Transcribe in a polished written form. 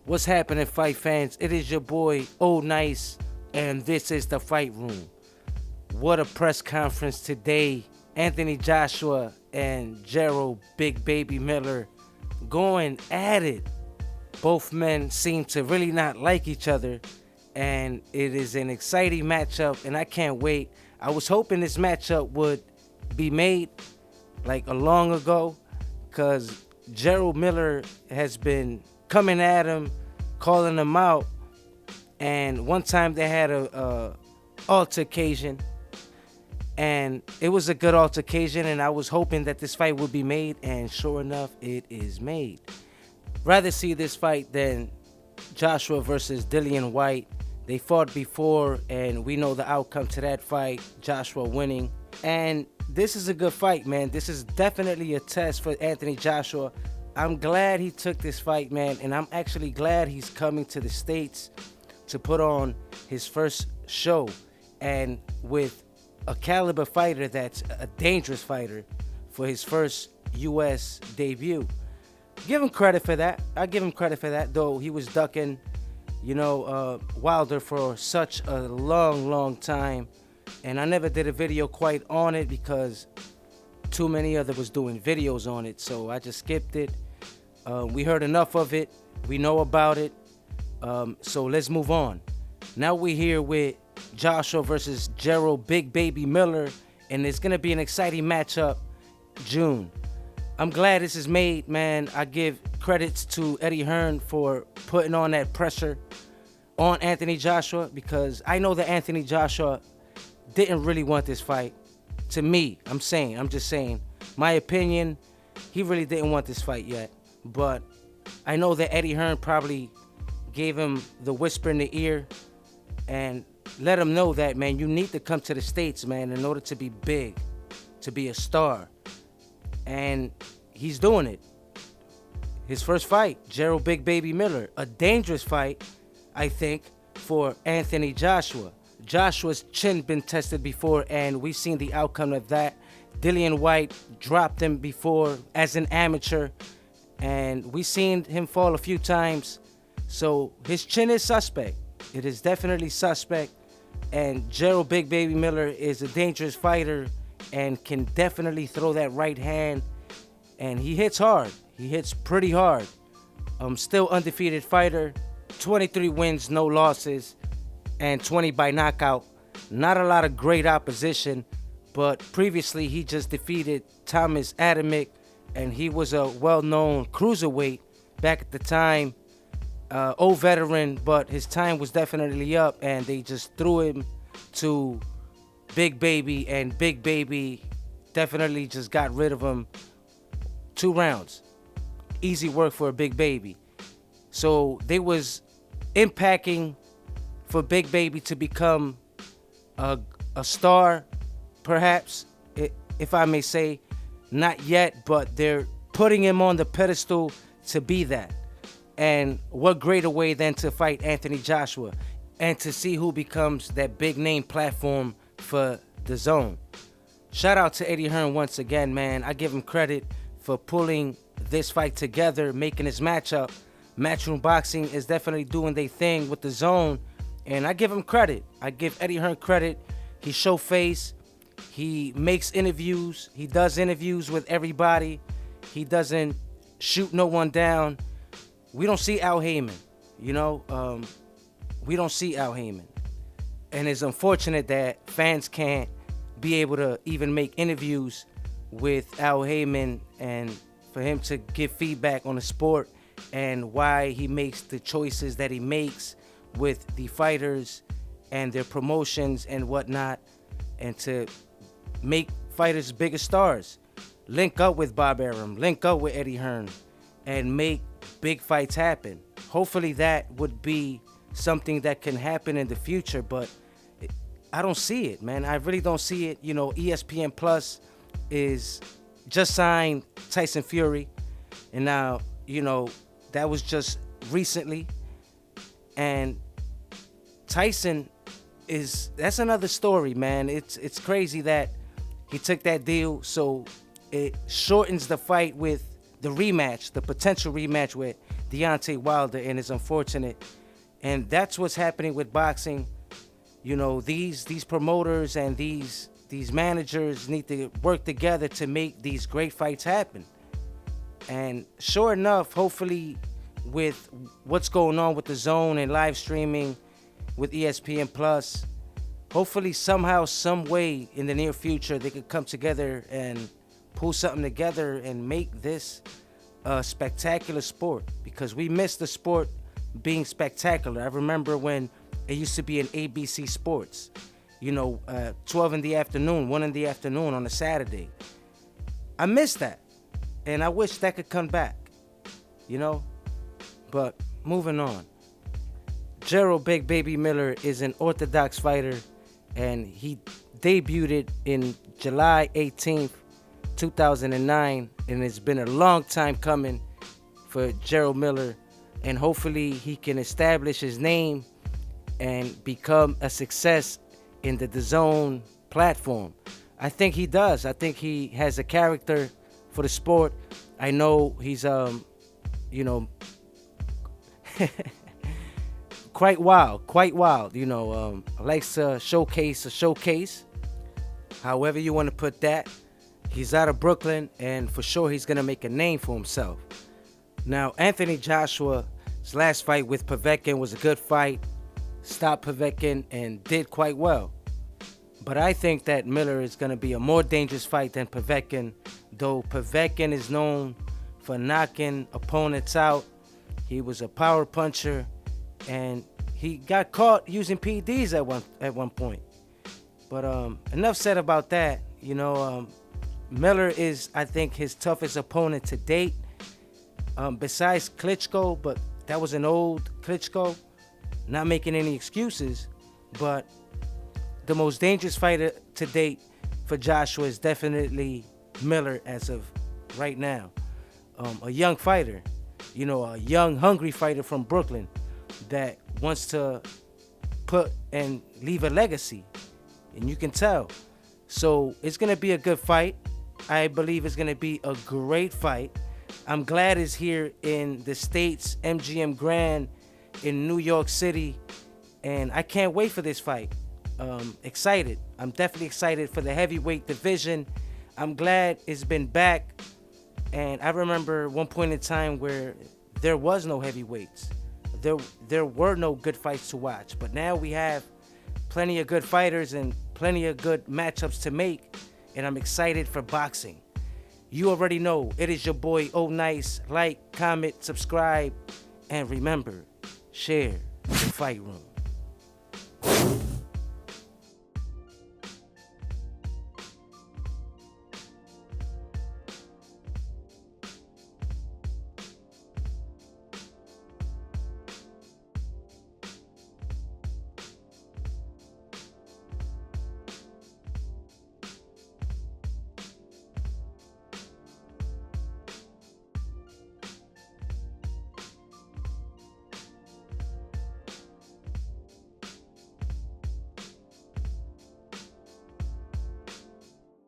What's happening, fight fans? It is your boy, Old Nice, and this is the Fight Room. What a press conference today. Anthony Joshua and Jarrell Big Baby Miller going at it. Both men seem to really not like each other, and it is an exciting matchup, and I can't wait. I was hoping this matchup would be made like a long ago, because Jarrell Miller has been coming at him, calling him out, and one time they had a altercation, and it was a good altercation, and I was hoping that this fight would be made, and sure enough, it is made. Rather see this fight than Joshua versus Dillian White. They fought before, and we know the outcome to that fight, Joshua winning. And this is a good fight, man. This is definitely a test for Anthony Joshua. I'm glad he took this fight, man, and I'm actually glad he's coming to the States to put on his first show, and with a caliber fighter that's a dangerous fighter for his first U.S. debut. Give him credit for that. I give him credit for that, though he was ducking, Wilder for such a long time, and I never did a video quite on it because too many others was doing videos on it, so I just skipped it. We heard enough of it. We know about it. So let's move on. Now we're here with Joshua versus Jarrell Big Baby Miller, and it's going to be an exciting matchup, June. I'm glad this is made, man. I give credits to Eddie Hearn for putting on that pressure on Anthony Joshua, because I know that Anthony Joshua didn't really want this fight. To me, I'm just saying, my opinion, he really didn't want this fight yet. But I know that Eddie Hearn probably gave him the whisper in the ear and let him know that, man, you need to come to the States, man, in order to be big, to be a star. And he's doing it. His first fight, Jarrell Big Baby Miller, a dangerous fight, I think, for Anthony Joshua. Joshua's chin been tested before, and we've seen the outcome of that. Dillian White dropped him before as an amateur, and we've seen him fall a few times. So his chin is suspect. It is definitely suspect. And Jarrell Big Baby Miller is a dangerous fighter and can definitely throw that right hand. And he hits hard. He hits pretty hard. Still undefeated fighter. 23 wins, no losses, and 20 by knockout. Not a lot of great opposition, but previously he just defeated Thomas Adamick, and he was a well-known cruiserweight back at the time. Old veteran, but his time was definitely up, and they just threw him to Big Baby, and Big Baby definitely just got rid of him. 2 rounds. Easy work for a Big Baby. So they was impacting for Big Baby to become a star, perhaps, if I may say. Not yet, but they're putting him on the pedestal to be that. And what greater way than to fight Anthony Joshua and to see who becomes that big name platform for DAZN. Shout out to Eddie Hearn once again, man. I give him credit for pulling this fight together, making this matchup. Matchroom Boxing is definitely doing their thing with DAZN, and I give him credit. I give Eddie Hearn credit. He show face. He makes interviews. He does interviews with everybody. He doesn't shoot no one down. We don't see Al Heyman, we don't see Al Heyman. And it's unfortunate that fans can't be able to even make interviews with Al Heyman and for him to give feedback on the sport and why he makes the choices that he makes with the fighters and their promotions and whatnot, and to make fighters bigger stars. Link up with Bob Arum, link up with Eddie Hearn, and make big fights happen. Hopefully that would be something that can happen in the future, but I don't see it, man. I really don't see it. ESPN Plus is just signed Tyson Fury, and now, that was just recently. And Tyson that's another story, man. It's crazy that he took that deal, so it shortens the fight with the rematch, the potential rematch with Deontay Wilder, and it's unfortunate. And that's what's happening with boxing. You know, these promoters and these managers need to work together to make these great fights happen. And sure enough, hopefully with what's going on with the DAZN and live streaming with ESPN Plus, hopefully somehow, some way in the near future they could come together and pull something together and make this a spectacular sport, because we miss the sport being spectacular. I remember when it used to be in ABC Sports, 12 in the afternoon, 1 in the afternoon on a Saturday. I miss that, and I wish that could come back, But moving on. Jarrell Big Baby Miller is an orthodox fighter, and he debuted in July 18th, 2009, and it's been a long time coming for Jarrell Miller, and hopefully he can establish his name and become a success in the DAZN platform. I think he does. I think he has a character for the sport. I know he's quite wild, likes to showcase, however you want to put that. He's out of Brooklyn, and for sure he's going to make a name for himself. Now, Anthony Joshua's last fight with Povetkin was a good fight, stopped Povetkin and did quite well. But I think that Miller is going to be a more dangerous fight than Povetkin, though Povetkin is known for knocking opponents out. He was a power puncher, and he got caught using PEDs at one point. But enough said about that. Miller is, I think, his toughest opponent to date, besides Klitschko, but that was an old Klitschko. Not making any excuses, but the most dangerous fighter to date for Joshua is definitely Miller as of right now. A young fighter, a young, hungry fighter from Brooklyn that wants to put and leave a legacy, and you can tell. So it's going to be a good fight. I believe it's going to be a great fight. I'm glad it's here in the States, MGM Grand in New York City, and I can't wait for this fight. Excited. I'm definitely excited for the heavyweight division. I'm glad it's been back, and I remember one point in time where there was no heavyweights. There were no good fights to watch, but now we have plenty of good fighters and plenty of good matchups to make, and I'm excited for boxing. You already know, it is your boy Oh Nice. Like, comment, subscribe, and remember, share the fight room.